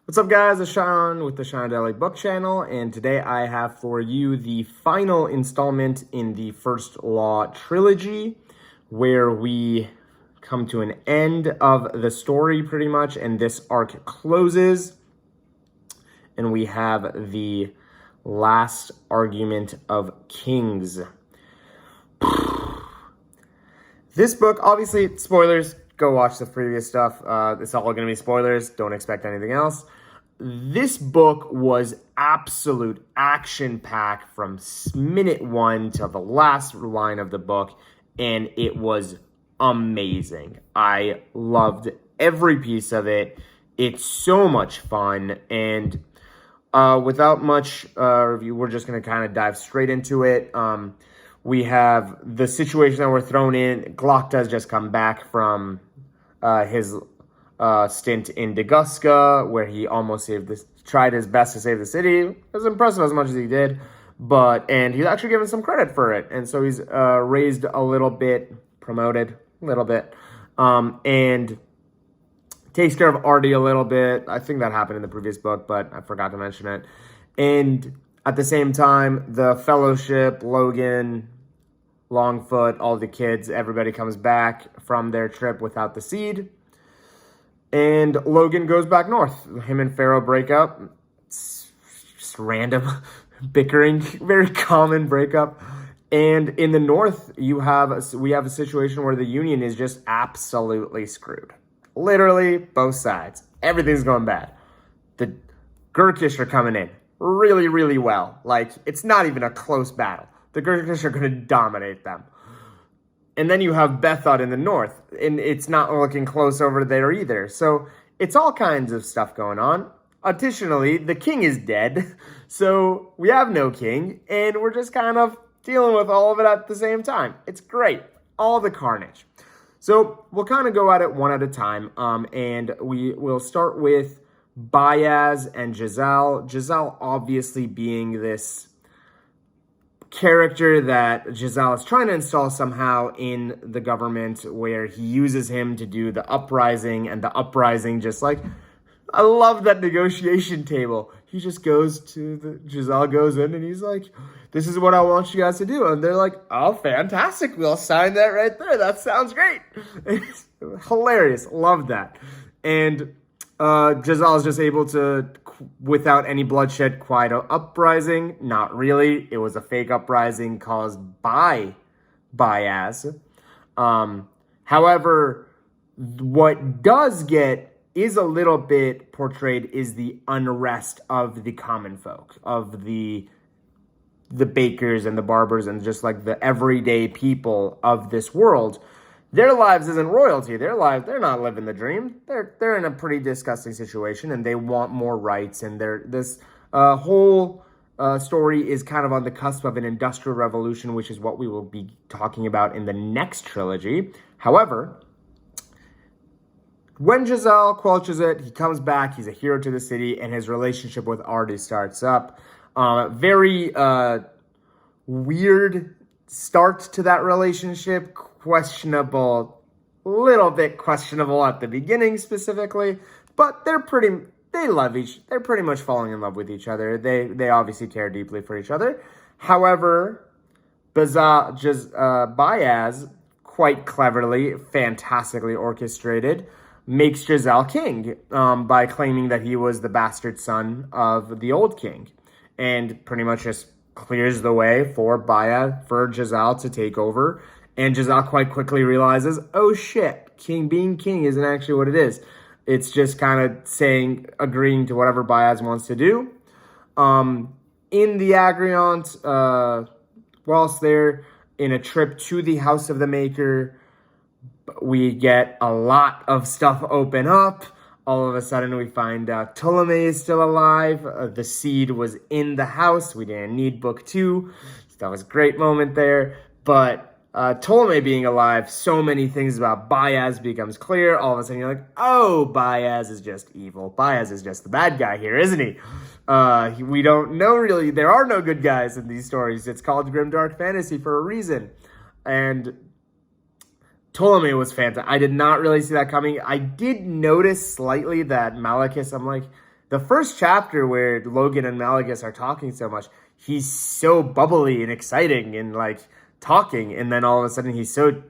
What's up, guys? It's Sean with the Sean Daily Book Channel, and today I have for you the final installment in the First Law Trilogy, where we come to an end of the story pretty much, and this arc closes, and we have the last argument of kings. This book, obviously, spoilers. Go watch the previous stuff. It's all going to be spoilers. Don't expect anything else. This book was absolute action-packed from minute one to the last line of the book, and it was amazing. I loved every piece of it. It's so much fun, and without much review, we're just going to kind of dive straight into it. We have the situation that we're thrown in. Glock has just come back from his stint in Daguska, where he almost tried his best to save the city. It was impressive as much as he did, and he's actually given some credit for it. And so he's raised a little bit, promoted a little bit, and takes care of Artie a little bit. I think that happened in the previous book, but I forgot to mention it. And at the same time, the Fellowship, Logan, Longfoot, all the kids, everybody comes back from their trip without the seed. And Logan goes back north. Him and Pharaoh break up. It's just random bickering, very common breakup. And in the north, we have a situation where the Union is just absolutely screwed. Literally, both sides. Everything's going bad. The Gurkish are coming in really, really well. Like, it's not even a close battle. The Gurkish are going to dominate them. And then you have Bethod in the north, and it's not looking close over there either. So it's all kinds of stuff going on. Additionally, the king is dead, so we have no king, and we're just kind of dealing with all of it at the same time. It's great. All the carnage. So we'll kind of go at it one at a time, and we will start with Baez and Giselle. Giselle obviously being this character that Giselle is trying to install somehow in the government, where he uses him to do the uprising, and the uprising just like, I love that negotiation table. He just goes to Giselle goes in and he's like, this is what I want you guys to do. And they're like, oh, fantastic. We'll sign that right there. That sounds great. It's hilarious. Love that. And Giselle is just able to, without any bloodshed, quiet an uprising. Not really. It was a fake uprising caused by Baez. However, what does get is a little bit portrayed is the unrest of the common folk, of the bakers and the barbers and just like the everyday people of this world. Their lives isn't royalty. Their lives, they're not living the dream. They're in a pretty disgusting situation, and they want more rights. And this whole story is kind of on the cusp of an industrial revolution, which is what we will be talking about in the next trilogy. However, when Giselle quelches it, he comes back. He's a hero to the city, and his relationship with Artie starts up. Very weird start to that relationship. Questionable, little bit questionable at the beginning specifically, but they're pretty much falling in love with each other. They obviously care deeply for each other. However, Baez, quite cleverly, fantastically orchestrated, makes Giselle king by claiming that he was the bastard son of the old king, and pretty much just clears the way for Giselle to take over. And Giselle quite quickly realizes, oh shit, being king isn't actually what it is. It's just kind of agreeing to whatever Baez wants to do. In the Agriant, whilst they're in a trip to the House of the Maker, we get a lot of stuff open up. All of a sudden, we find out Ptolemy is still alive. The seed was in the house. We didn't need book 2. So that was a great moment there. But Ptolemy being alive, so many things about Baez becomes clear. All of a sudden, you're like, oh, Baez is just evil. Baez is just the bad guy here, isn't he? We don't know really. There are no good guys in these stories. It's called grimdark fantasy for a reason. And Ptolemy was fantastic. I did not really see that coming. I did notice slightly that Malachus, I'm like, the first chapter where Logan and Malagus are talking so much, he's so bubbly and exciting and like talking, and then all of a sudden he's so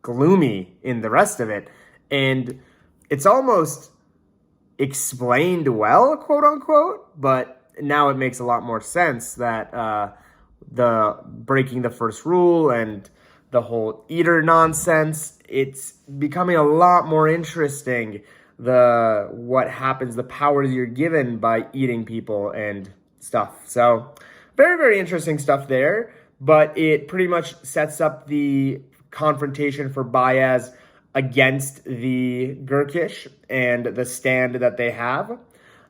gloomy in the rest of it. And it's almost explained well, quote unquote, but now it makes a lot more sense that the breaking the first rule and the whole eater nonsense, it's becoming a lot more interesting, what happens, the powers you're given by eating people and stuff. So very, very interesting stuff there, but it pretty much sets up the confrontation for Baez against the Gurkish and the stand that they have.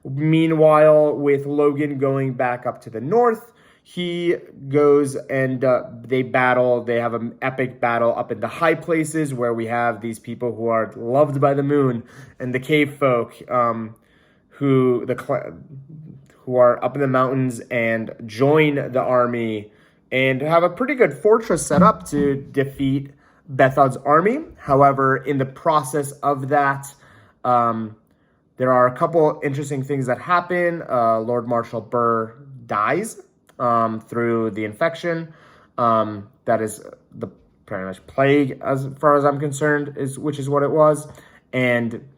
Meanwhile, with Logan going back up to the north, he goes and they battle. They have an epic battle up in the high places where we have these people who are loved by the moon and the cave folk who are up in the mountains and join the army and have a pretty good fortress set up to defeat Bethod's army. However, in the process of that, there are a couple interesting things that happen. Lord Marshal Burr dies through the infection. That is the pretty much plague, as far as I'm concerned, which is what it was. And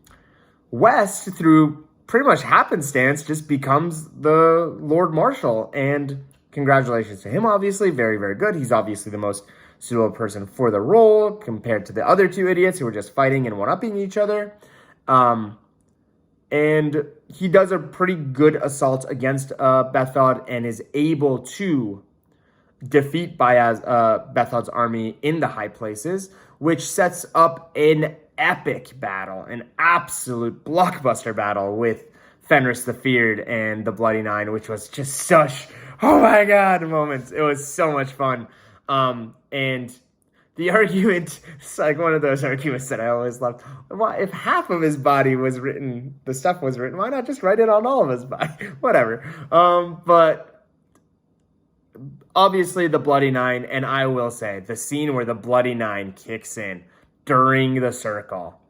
West, through pretty much happenstance, just becomes the Lord Marshal. And congratulations to him, obviously. Very, very good. He's obviously the most suitable person for the role compared to the other two idiots who were just fighting and one-upping each other. And he does a pretty good assault against Bethod and is able to defeat Bethod's army in the high places, which sets up an epic battle, an absolute blockbuster battle with Fenris the Feared and the Bloody Nine, which was just such, oh my god, moments. It was so much fun. And the argument, it's like one of those arguments that I always loved. If half of his body was written, the stuff was written, why not just write it on all of his body? Whatever. But obviously the Bloody Nine, and I will say, the scene where the Bloody Nine kicks in during the circle,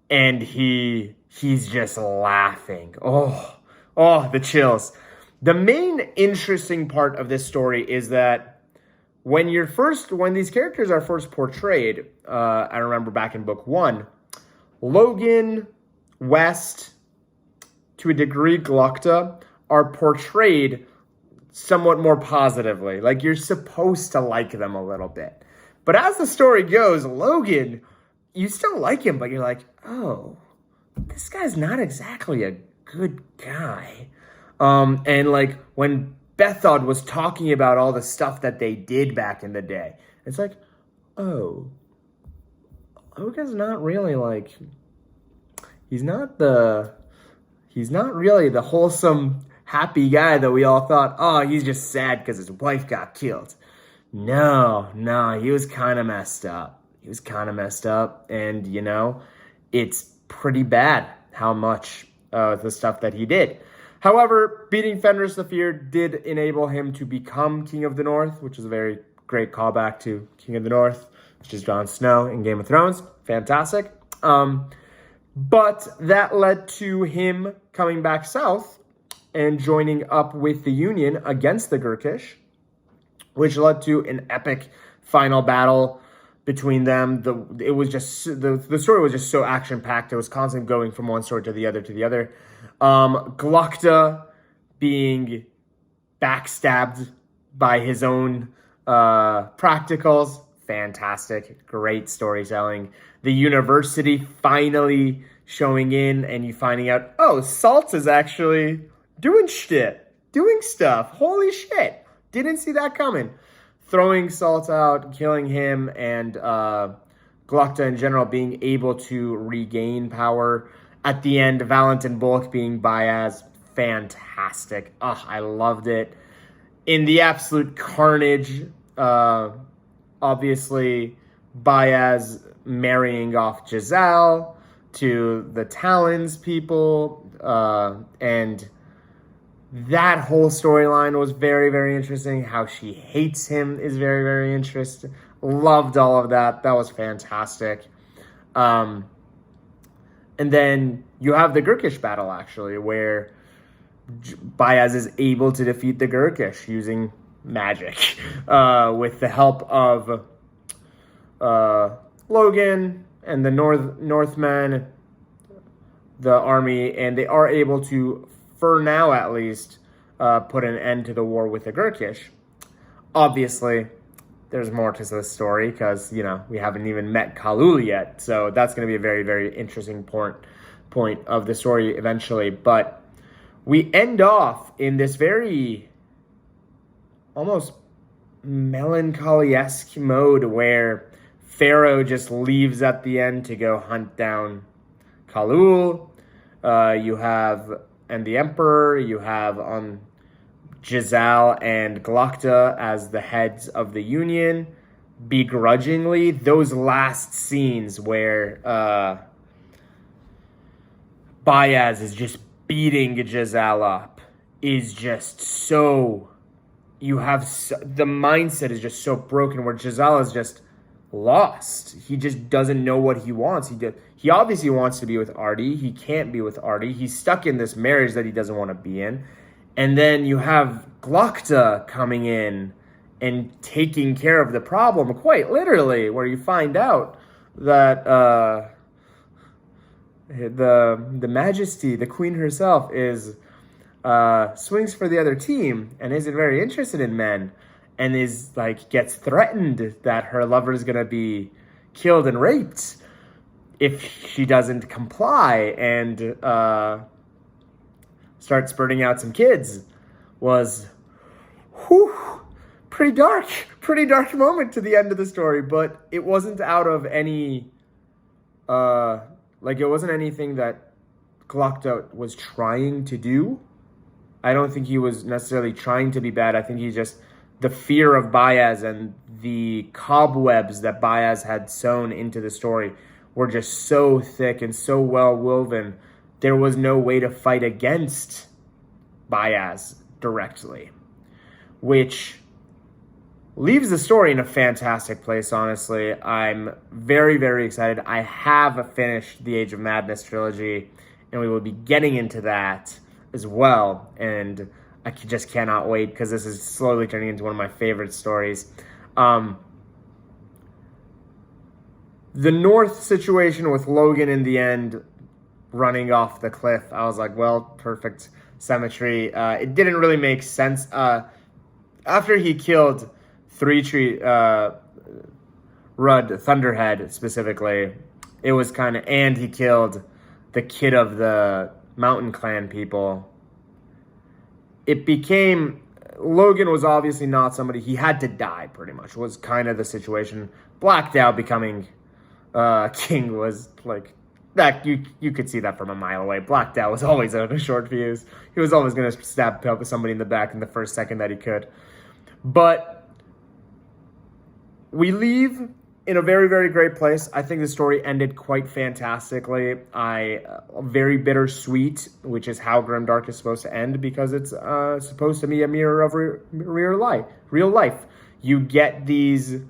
and he's just laughing. Oh, the chills. The main interesting part of this story is that when these characters are first portrayed, I remember back in book 1, Logan, West, to a degree Glukta, are portrayed somewhat more positively. Like, you're supposed to like them a little bit. But as the story goes, Logan, you still like him, but you're like, oh, this guy's not exactly a good guy. And like, when Bethod was talking about all the stuff that they did back in the day, it's like, oh, Logan's not really like, he's not really the wholesome, happy guy that we all thought. Oh, he's just sad because his wife got killed. No, he was kind of messed up. And, it's pretty bad how much the stuff that he did. However, beating Fenris the Feared did enable him to become King of the North, which is a very great callback to King of the North, which is Jon Snow in Game of Thrones. Fantastic. But that led to him coming back south and joining up with the Union against the Gurkish, which led to an epic final battle between them. The story was just so action-packed. It was constantly going from one story to the other. Glukta being backstabbed by his own practicals. Fantastic. Great storytelling. The university finally showing in and you finding out, oh, Salt is actually doing stuff. Holy shit. Didn't see that coming. Throwing Salt out, killing him, and Glukta in general being able to regain power. At the end, Valentin Bulk being Baez, fantastic. I loved it. In the absolute carnage, obviously, Baez marrying off Giselle to the Talons people, and that whole storyline was very, very interesting. How she hates him is very, very interesting. Loved all of that. That was fantastic. And then you have the Gurkish battle, actually, where Bayaz is able to defeat the Gurkish using magic with the help of Logan and the Northmen, the army, and they are able to, for now at least, put an end to the war with the Gurkish. Obviously, there's more to this story because, we haven't even met Khalul yet. So that's going to be a very, very interesting point of the story eventually. But we end off in this very almost melancholy-esque mode where Pharaoh just leaves at the end to go hunt down Khalul. And the Emperor, you have Jezal and Glokta as the heads of the Union. Begrudgingly, those last scenes where Bayaz is just beating Jezal up is just so... the mindset is just so broken where Jezal is just lost. He just doesn't know what he wants. He obviously wants to be with Artie. He can't be with Artie. He's stuck in this marriage that he doesn't want to be in. And then you have Glokta coming in and taking care of the problem, quite literally, where you find out that the Majesty, the Queen herself, is swings for the other team and isn't very interested in men, and gets threatened that her lover is gonna be killed and raped if she doesn't comply and start spurting out some kids. Was pretty dark moment to the end of the story, but it wasn't out of any it wasn't anything that Glokta was trying to do. I don't think he was necessarily trying to be bad. I think the fear of Bayaz and the cobwebs that Bayaz had sewn into the story were just so thick and so well woven. There was no way to fight against Bayaz directly, which leaves the story in a fantastic place, honestly. I'm very, very excited. I have finished the Age of Madness trilogy, and we will be getting into that as well, and I just cannot wait because this is slowly turning into one of my favorite stories. The North situation with Logan in the end running off the cliff, I was like, well, perfect symmetry. It didn't really make sense. After he killed Rudd Thunderhead specifically, it was and he killed the kid of the Mountain Clan people. It became, Logan was obviously not somebody, he had to die pretty much, was kind of the situation. Blacked Out becoming king was that you could see that from a mile away. Blacked Out was always out of short fuse. He was always going to stab somebody in the back in the first second that he could. But we leave in a very, very great place. I think the story ended quite fantastically. Very bittersweet, which is how Grimdark is supposed to end, because it's supposed to be a mirror of real life. You get these, you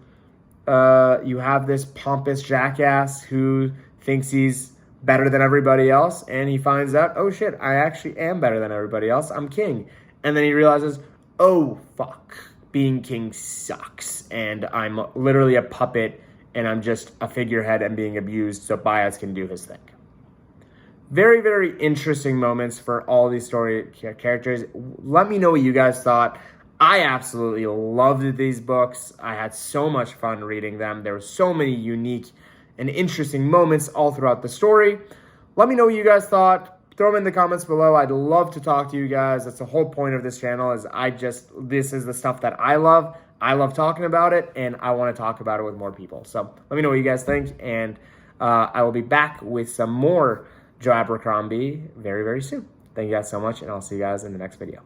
have this pompous jackass who thinks he's better than everybody else, and he finds out, oh shit, I actually am better than everybody else. I'm king. And then he realizes, oh fuck, being king sucks, and I'm literally a puppet, and I'm just a figurehead and being abused so Bayaz can do his thing. Very, very interesting moments for all these story characters. Let me know what you guys thought. I absolutely loved these books. I had so much fun reading them. There were so many unique and interesting moments all throughout the story. Let me know what you guys thought. Throw them in the comments below. I'd love to talk to you guys. That's the whole point of this channel, is this is the stuff that I love. I love talking about it, and I want to talk about it with more people. So let me know what you guys think, and I will be back with some more Joe Abercrombie very, very soon. Thank you guys so much, and I'll see you guys in the next video.